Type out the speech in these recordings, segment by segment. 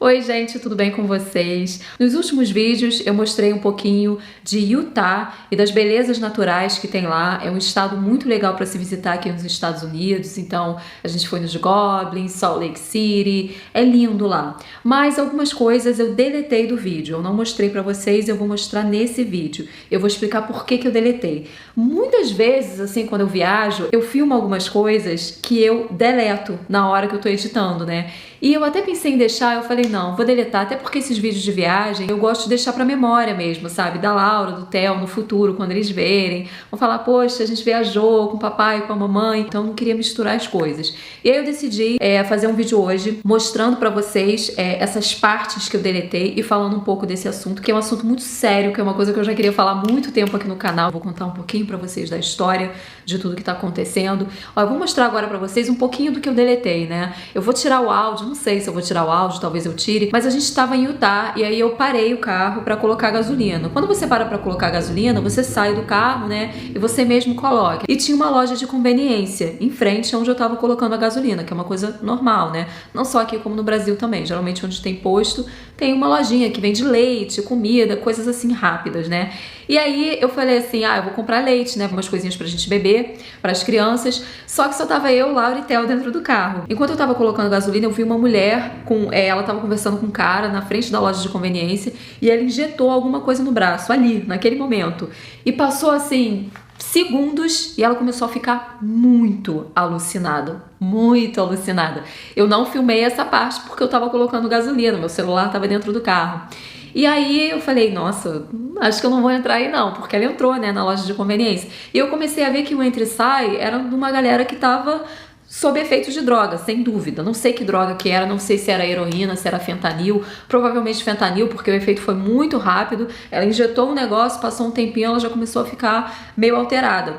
Oi gente, tudo bem com vocês? Nos últimos vídeos eu mostrei um pouquinho de Utah e das belezas naturais que tem lá. É um estado muito legal para se visitar aqui nos Estados Unidos, então a gente foi nos Goblins, Salt Lake City, é lindo lá. Mas algumas coisas eu deletei do vídeo, eu não mostrei para vocês, eu vou mostrar nesse vídeo. Eu vou explicar por que eu deletei. Muitas vezes, assim, quando eu viajo, eu filmo algumas coisas que eu deleto na hora que eu tô editando, né? E eu até pensei em deixar, eu falei, não, vou deletar, até porque esses vídeos de viagem eu gosto de deixar pra memória mesmo, sabe? Da Laura, do Theo, no futuro, quando eles verem, vão falar, poxa, a gente viajou com o papai, com a mamãe, então não queria misturar as coisas. E aí eu decidi fazer um vídeo hoje mostrando pra vocês essas partes que eu deletei e falando um pouco desse assunto, que é um assunto muito sério, que é uma coisa que eu já queria falar há muito tempo aqui no canal. Vou contar um pouquinho pra vocês da história, de tudo que tá acontecendo. Ó, eu vou mostrar agora pra vocês um pouquinho do que eu deletei, né? Eu vou tirar o áudio, não sei se eu vou tirar o áudio, talvez eu tire, mas a gente estava em Utah e aí eu parei o carro para colocar gasolina. Quando você para colocar gasolina, você sai do carro, né, e você mesmo coloca. E tinha uma loja de conveniência em frente onde eu estava colocando a gasolina, que é uma coisa normal, né? Não só aqui como no Brasil também. Geralmente onde tem posto, tem uma lojinha que vende leite, comida, coisas assim rápidas, né? E aí eu falei assim, eu vou comprar leite, né, umas coisinhas pra gente beber, para as crianças. Só que só tava eu, Laura e Theo dentro do carro. Enquanto eu tava colocando gasolina, eu vi uma mulher ela tava conversando com um cara na frente da loja de conveniência e ela injetou alguma coisa no braço ali, naquele momento. E passou assim segundos e ela começou a ficar muito alucinada. Muito alucinada. Eu não filmei essa parte porque eu tava colocando gasolina, meu celular tava dentro do carro. E aí eu falei, nossa, acho que eu não vou entrar aí não, porque ela entrou, né, na loja de conveniência. E eu comecei a ver que o entra e sai era de uma galera que tava sob efeitos de droga, sem dúvida. Não sei que droga que era, não sei se era heroína, se era fentanil, provavelmente fentanil, porque o efeito foi muito rápido. Ela injetou um negócio, passou um tempinho, ela já começou a ficar meio alterada.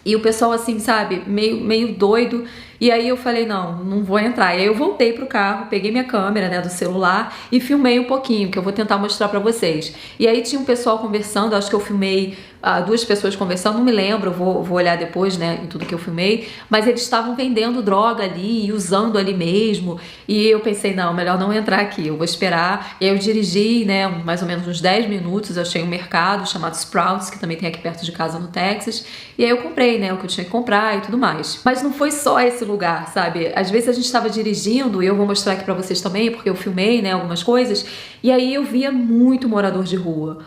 E o pessoal assim, sabe, meio doido. E aí eu falei, não vou entrar. E aí eu voltei pro carro, peguei minha câmera, né, do celular e filmei um pouquinho, que eu vou tentar mostrar pra vocês. E aí tinha um pessoal conversando, acho que eu filmei duas pessoas conversando, não me lembro, vou olhar depois, né, em tudo que eu filmei. Mas eles estavam vendendo droga ali e usando ali mesmo. E eu pensei, não, melhor não entrar aqui, eu vou esperar. E aí eu dirigi, né, mais ou menos uns 10 minutos, achei um mercado chamado Sprouts, que também tem aqui perto de casa no Texas. E aí eu comprei, né, o que eu tinha que comprar e tudo mais. Mas não foi só esse lugar, sabe? Às vezes a gente estava dirigindo, e eu vou mostrar aqui pra vocês também, porque eu filmei, né, algumas coisas, e aí eu via muito morador de rua,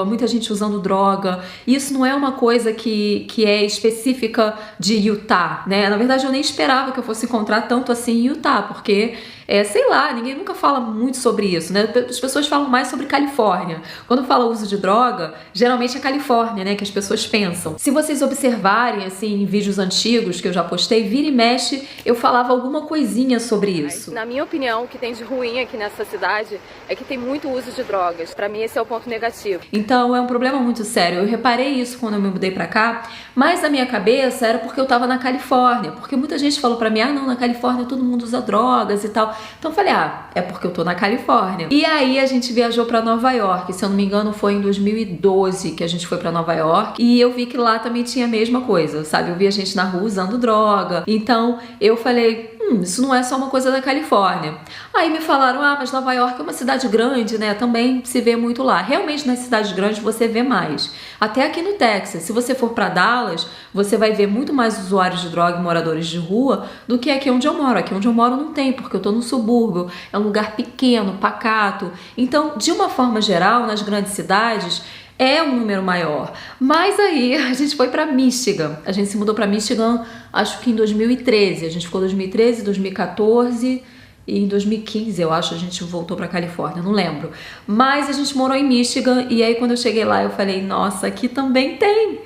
muita gente usando droga. Isso não é uma coisa que é específica de Utah, né? Na verdade eu nem esperava que eu fosse encontrar tanto assim em Utah, porque sei lá, ninguém nunca fala muito sobre isso, né? As pessoas falam mais sobre Califórnia. Quando fala uso de droga, geralmente é Califórnia, né, que as pessoas pensam. Se vocês observarem, assim, em vídeos antigos que eu já postei, vira e mexe, eu falava alguma coisinha sobre isso. Na minha opinião, o que tem de ruim aqui nessa cidade é que tem muito uso de drogas. Pra mim esse é o ponto negativo. Então é um problema muito sério. Eu reparei isso quando eu me mudei pra cá, mas na minha cabeça era porque eu tava na Califórnia, porque muita gente falou pra mim, não, na Califórnia todo mundo usa drogas e tal. Então eu falei, é porque eu tô na Califórnia. E aí a gente viajou pra Nova York, se eu não me engano foi em 2012 que a gente foi pra Nova York, e eu vi que lá também tinha a mesma coisa, sabe? Eu vi a gente na rua usando droga. Então eu falei, isso não é só uma coisa da Califórnia. Aí me falaram, mas Nova York é uma cidade grande, né? Também se vê muito lá. Realmente nas cidades grandes você vê mais. Até aqui no Texas, se você for pra Dallas, você vai ver muito mais usuários de droga e moradores de rua do que aqui onde eu moro. Aqui onde eu moro não tem, porque eu tô no subúrbio, é um lugar pequeno, pacato. Então, de uma forma geral, nas grandes cidades, é um número maior. Mas aí a gente foi pra Michigan. A gente se mudou pra Michigan, acho que em 2013. A gente ficou 2013, 2014 e em 2015, eu acho, a gente voltou pra Califórnia, não lembro. Mas a gente morou em Michigan e aí quando eu cheguei lá eu falei, nossa, aqui também tem.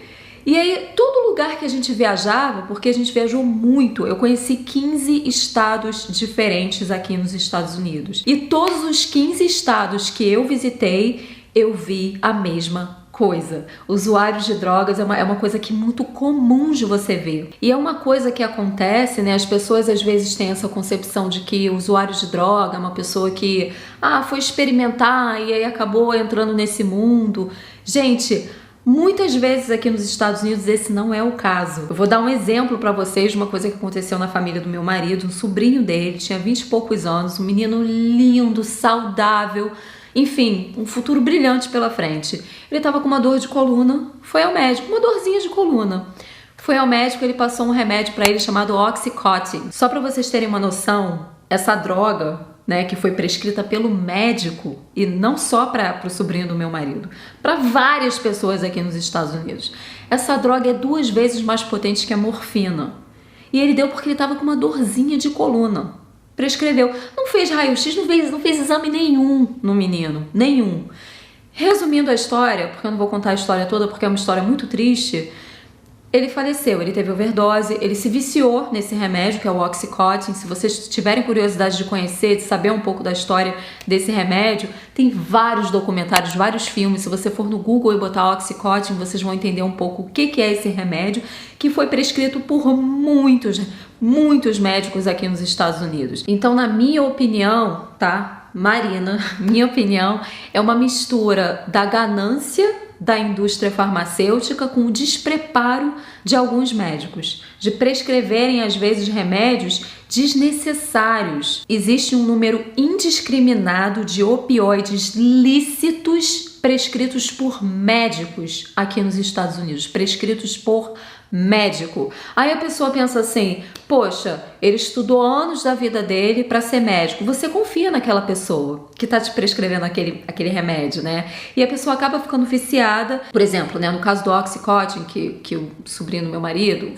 E aí, todo lugar que a gente viajava, porque a gente viajou muito, eu conheci 15 estados diferentes aqui nos Estados Unidos. E todos os 15 estados que eu visitei, eu vi a mesma coisa. Usuários de drogas é uma coisa que é muito comum de você ver. E é uma coisa que acontece, né? As pessoas às vezes têm essa concepção de que o usuário de droga é uma pessoa que, foi experimentar e aí acabou entrando nesse mundo. Gente, Muitas vezes aqui nos Estados Unidos esse não é o caso. Eu vou dar um exemplo pra vocês de uma coisa que aconteceu na família do meu marido. Um sobrinho dele tinha 20 e poucos anos, um menino lindo, saudável, enfim, um futuro brilhante pela frente. Ele tava com uma dor de coluna, foi ao médico, uma dorzinha de coluna. Foi ao médico, ele passou um remédio pra ele chamado Oxycontin. Só pra vocês terem uma noção, essa droga, né, que foi prescrita pelo médico, e não só para o sobrinho do meu marido, para várias pessoas aqui nos Estados Unidos. Essa droga é 2 vezes mais potente que a morfina. E ele deu porque ele estava com uma dorzinha de coluna. Prescreveu. Não fez raio-x, não fez exame nenhum no menino. Nenhum. Resumindo a história, porque eu não vou contar a história toda porque é uma história muito triste, ele faleceu, ele teve overdose, ele se viciou nesse remédio que é o Oxycontin. Se vocês tiverem curiosidade de conhecer, de saber um pouco da história desse remédio, tem vários documentários, vários filmes. Se você for no Google e botar Oxycontin, vocês vão entender um pouco o que é esse remédio, que foi prescrito por muitos médicos aqui nos Estados Unidos. Então, na minha opinião, tá, Marina, minha opinião é uma mistura da ganância da indústria farmacêutica com o despreparo de alguns médicos, de prescreverem às vezes remédios desnecessários. Existe um número indiscriminado de opioides lícitos prescritos por médicos aqui nos Estados Unidos, prescritos por médico. Aí a pessoa pensa assim, poxa, ele estudou anos da vida dele para ser médico. Você confia naquela pessoa que tá te prescrevendo aquele remédio, né? E a pessoa acaba ficando viciada. Por exemplo, né, no caso do Oxycontin, que o sobrinho do meu marido,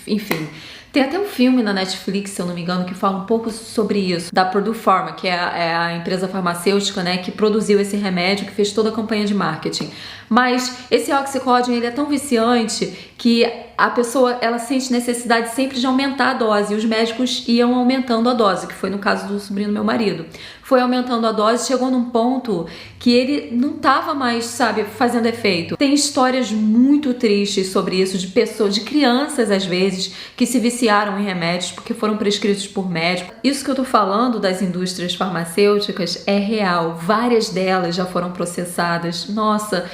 enfim, tem até um filme na Netflix, se eu não me engano, que fala um pouco sobre isso, da Purdue Pharma, que é a empresa farmacêutica, né, que produziu esse remédio, que fez toda a campanha de marketing. Mas esse Oxycontin, ele é tão viciante que a pessoa, ela sente necessidade sempre de aumentar a dose, e os médicos iam aumentando a dose, que foi no caso do sobrinho do meu marido. Foi aumentando a dose, chegou num ponto que ele não tava mais, sabe, fazendo efeito. Tem histórias muito tristes sobre isso, de pessoas, de crianças às vezes, que se viciaram em remédios porque foram prescritos por médicos. Isso que eu tô falando das indústrias farmacêuticas é real, várias delas já foram processadas. Nossa,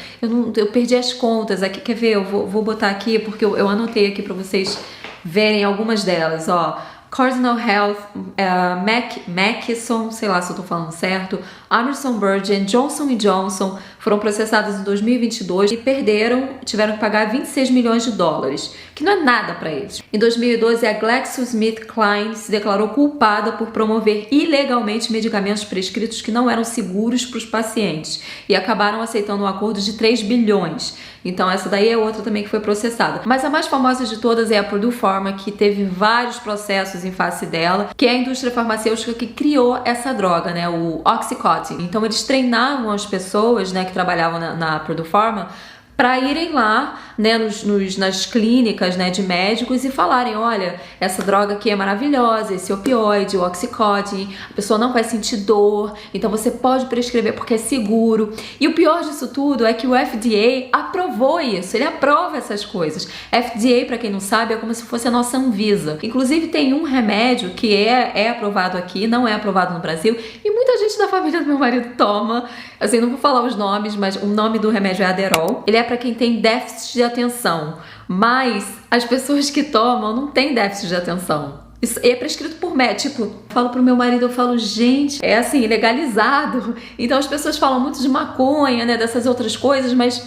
eu perdi as contas aqui, quer ver? Eu vou botar aqui porque eu anotei aqui para vocês verem algumas delas, ó. Cardinal Health, Mackesson, sei lá se eu tô falando certo, Emerson Burgin, Johnson & Johnson foram processadas em 2022 e tiveram que pagar 26 milhões de dólares, que não é nada para eles. Em 2012, a GlaxoSmithKline se declarou culpada por promover ilegalmente medicamentos prescritos que não eram seguros para os pacientes e acabaram aceitando um acordo de 3 bilhões. Então essa daí é outra também que foi processada. Mas a mais famosa de todas é a Purdue Pharma, que teve vários processos em face dela, que é a indústria farmacêutica que criou essa droga, né, o Oxycontin. Então eles treinavam as pessoas, né, que trabalhavam na Purdue Pharma para irem lá, né, nas clínicas, né, de médicos e falarem, olha, essa droga aqui é maravilhosa, esse opioide, o Oxycontin, a pessoa não vai sentir dor, então você pode prescrever porque é seguro. E o pior disso tudo é que o FDA aprovou isso, ele aprova essas coisas. FDA, para quem não sabe, é como se fosse a nossa Anvisa. Inclusive tem um remédio que é aprovado aqui, não é aprovado no Brasil, e muita gente da família do meu marido toma, assim, não vou falar os nomes, mas o nome do remédio é Adderall. Ele é para quem tem déficit de atenção, mas as pessoas que tomam não têm déficit de atenção. Isso é prescrito por médico. Tipo, falo pro meu marido, eu falo, gente, é assim, legalizado. Então as pessoas falam muito de maconha, né, dessas outras coisas, mas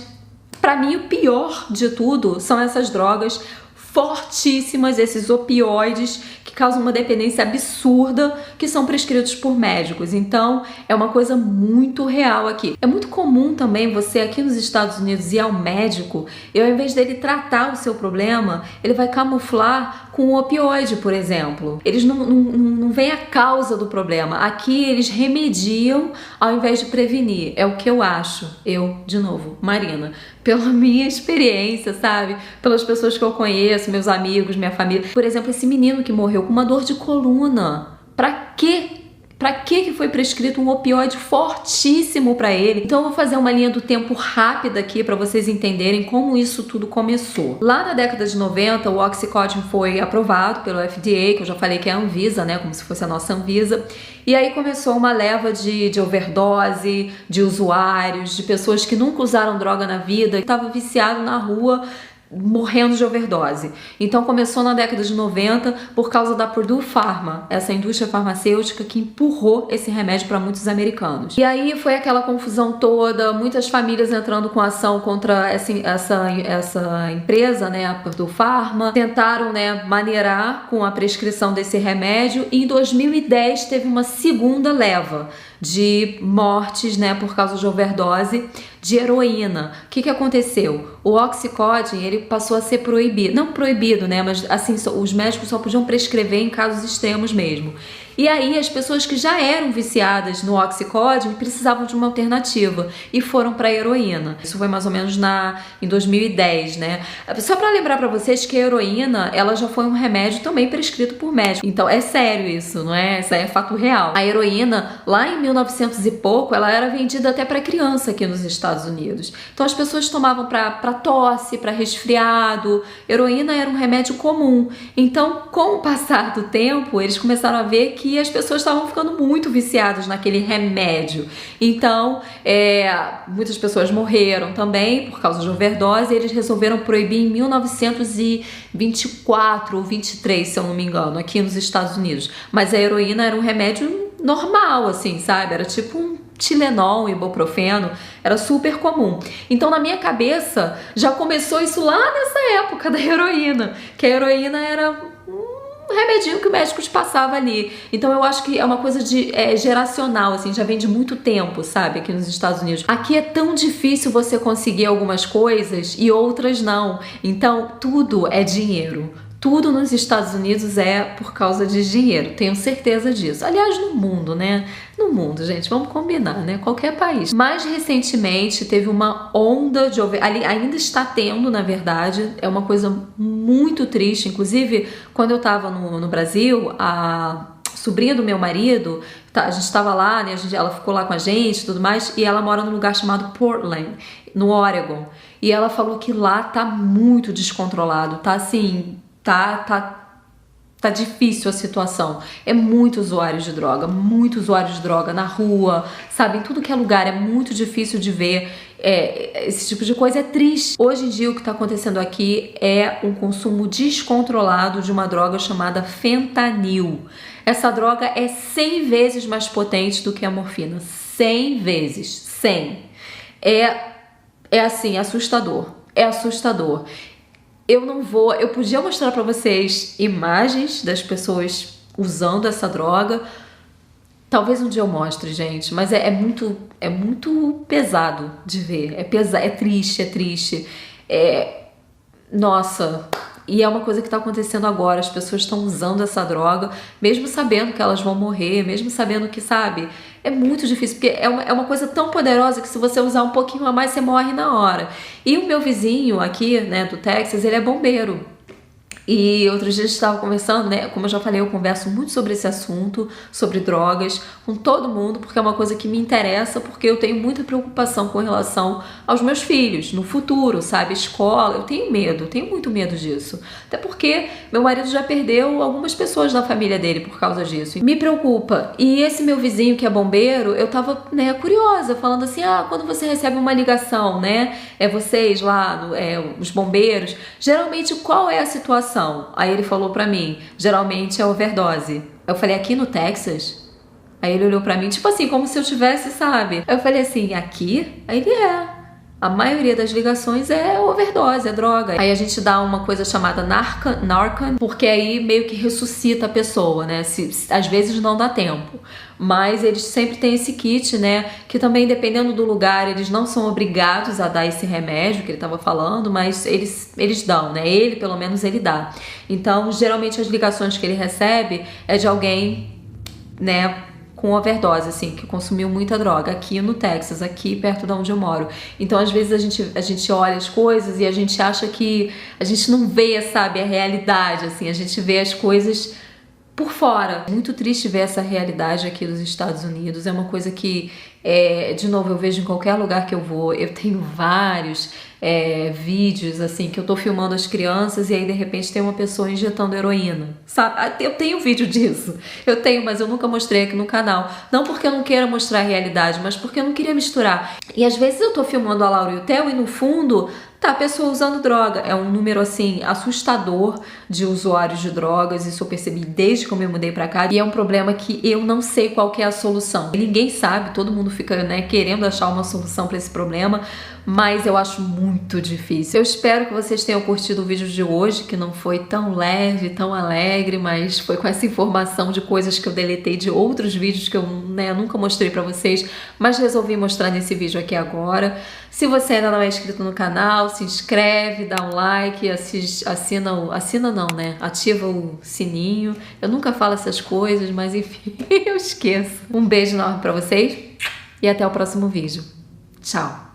pra mim o pior de tudo são essas drogas fortíssimas, esses opioides que causam uma dependência absurda, que são prescritos por médicos. Então, é uma coisa muito real aqui. É muito comum também você aqui nos Estados Unidos ir ao médico e ao invés dele tratar o seu problema, ele vai camuflar com o opioide, por exemplo. Eles não veem a causa do problema. Aqui eles remediam ao invés de prevenir. É o que eu acho. Eu, de novo, Marina, pela minha experiência, sabe? Pelas pessoas que eu conheço, meus amigos, minha família. Por exemplo, esse menino que morreu com uma dor de coluna. Pra quê Pra que foi prescrito um opioide fortíssimo para ele? Então eu vou fazer uma linha do tempo rápida aqui para vocês entenderem como isso tudo começou. Lá na década de 90, o Oxycontin foi aprovado pelo FDA, que eu já falei que é a Anvisa, né, como se fosse a nossa Anvisa. E aí começou uma leva de overdose, de usuários, de pessoas que nunca usaram droga na vida, que estavam viciados na rua, morrendo de overdose. Então começou na década de 90 por causa da Purdue Pharma, essa indústria farmacêutica que empurrou esse remédio para muitos americanos. E aí foi aquela confusão toda, muitas famílias entrando com ação contra essa empresa, né, a Purdue Pharma, tentaram, né, maneirar com a prescrição desse remédio, e em 2010 teve uma segunda leva de mortes, né, por causa de overdose de heroína. O que aconteceu? O Oxycontin, ele passou a ser proibido, não proibido, né, mas assim, os médicos só podiam prescrever em casos extremos mesmo. E aí as pessoas que já eram viciadas no Oxycontin precisavam de uma alternativa e foram para a heroína. Isso foi mais ou menos em 2010, né? Só para lembrar para vocês que a heroína, ela já foi um remédio também prescrito por médico. Então é sério isso, não é? Isso é fato real. A heroína, lá em 1900 e pouco, ela era vendida até para criança aqui nos Estados Unidos. Então as pessoas tomavam para tosse, para resfriado. Heroína era um remédio comum. Então, com o passar do tempo, eles começaram a ver que as pessoas estavam ficando muito viciadas naquele remédio. Então, muitas pessoas morreram também por causa de overdose, e eles resolveram proibir em 1924 ou 23, se eu não me engano, aqui nos Estados Unidos. Mas a heroína era um remédio normal, assim, sabe? Era tipo um Tilenol, ibuprofeno, era super comum. Então, na minha cabeça, já começou isso lá nessa época da heroína, que a heroína era um remedinho que o médico te passava ali. Então eu acho que é uma coisa geracional, assim, já vem de muito tempo, sabe, aqui nos Estados Unidos. Aqui é tão difícil você conseguir algumas coisas e outras não. Então tudo é dinheiro. Tudo nos Estados Unidos é por causa de dinheiro, tenho certeza disso. Aliás, no mundo, né? No mundo, gente, vamos combinar, né? Qualquer país. Mais recentemente teve uma onda de ainda está tendo, na verdade, é uma coisa muito triste. Inclusive, quando eu tava no Brasil, a sobrinha do meu marido, a gente estava lá, né? Ela ficou lá com a gente e tudo mais, e ela mora num lugar chamado Portland, no Oregon. E ela falou que lá tá muito descontrolado, tá assim, tá difícil a situação. É muito usuário de droga na rua, sabe? Em tudo que é lugar, é muito difícil de ver. Esse tipo de coisa é triste. Hoje em dia o que está acontecendo aqui é um consumo descontrolado de uma droga chamada fentanil. Essa droga é 100 vezes mais potente do que a morfina. 100 vezes. 100. É assim, assustador. É assustador. Eu podia mostrar pra vocês imagens das pessoas usando essa droga. Talvez um dia eu mostre, gente, mas é muito pesado de ver. É triste. Nossa, e é uma coisa que tá acontecendo agora. As pessoas estão usando essa droga, mesmo sabendo que elas vão morrer, mesmo sabendo que, sabe, é muito difícil, porque é uma coisa tão poderosa que se você usar um pouquinho a mais, você morre na hora. E o meu vizinho aqui, né, do Texas, ele é bombeiro. E outros dias estava conversando, né? Como eu já falei, eu converso muito sobre esse assunto, sobre drogas, com todo mundo, porque é uma coisa que me interessa, porque eu tenho muita preocupação com relação aos meus filhos, no futuro, sabe? Escola, eu tenho muito medo disso. Até porque meu marido já perdeu algumas pessoas da família dele por causa disso. Me preocupa. E esse meu vizinho que é bombeiro, eu tava, né, curiosa, falando assim, quando você recebe uma ligação, né? Vocês lá, os bombeiros, geralmente qual é a situação? Aí ele falou pra mim, geralmente é overdose. Eu falei, aqui no Texas? Aí ele olhou pra mim, tipo assim, como se eu tivesse, sabe? Aí eu falei assim, aqui? Aí ele a maioria das ligações é overdose, é droga. Aí a gente dá uma coisa chamada Narcan, porque aí meio que ressuscita a pessoa, né? Às vezes não dá tempo. Mas eles sempre têm esse kit, né? Que também, dependendo do lugar, eles não são obrigados a dar esse remédio que ele estava falando, mas eles dão, né? Ele, pelo menos, ele dá. Então, geralmente, as ligações que ele recebe é de alguém, né, com overdose, assim, que consumiu muita droga aqui no Texas, aqui perto de onde eu moro. Então, às vezes, a gente olha as coisas e a gente acha que a gente não vê, sabe, a realidade, assim, a gente vê as coisas por fora. Muito triste ver essa realidade aqui dos Estados Unidos. É uma coisa que, de novo, eu vejo em qualquer lugar que eu vou. Eu tenho vários vídeos, assim, que eu tô filmando as crianças e aí, de repente, tem uma pessoa injetando heroína, sabe? Eu tenho vídeo disso. Eu tenho, mas eu nunca mostrei aqui no canal. Não porque eu não queira mostrar a realidade, mas porque eu não queria misturar. E às vezes eu tô filmando a Laura e o Theo e no fundo tá a pessoa usando droga. É um número, assim, assustador de usuários de drogas. Isso eu percebi desde que eu me mudei pra cá. E é um problema que eu não sei qual que é a solução. Ninguém sabe, todo mundo fica, né, querendo achar uma solução pra esse problema, mas eu acho muito difícil. Eu espero que vocês tenham curtido o vídeo de hoje, que não foi tão leve, tão alegre, mas foi com essa informação de coisas que eu deletei de outros vídeos que eu, né, nunca mostrei pra vocês, mas resolvi mostrar nesse vídeo aqui agora. Se você ainda não é inscrito no canal, se inscreve, dá um like, assina não, né? Ativa o sininho. Eu nunca falo essas coisas, mas enfim, eu esqueço. Um beijo enorme pra vocês e até o próximo vídeo. Tchau!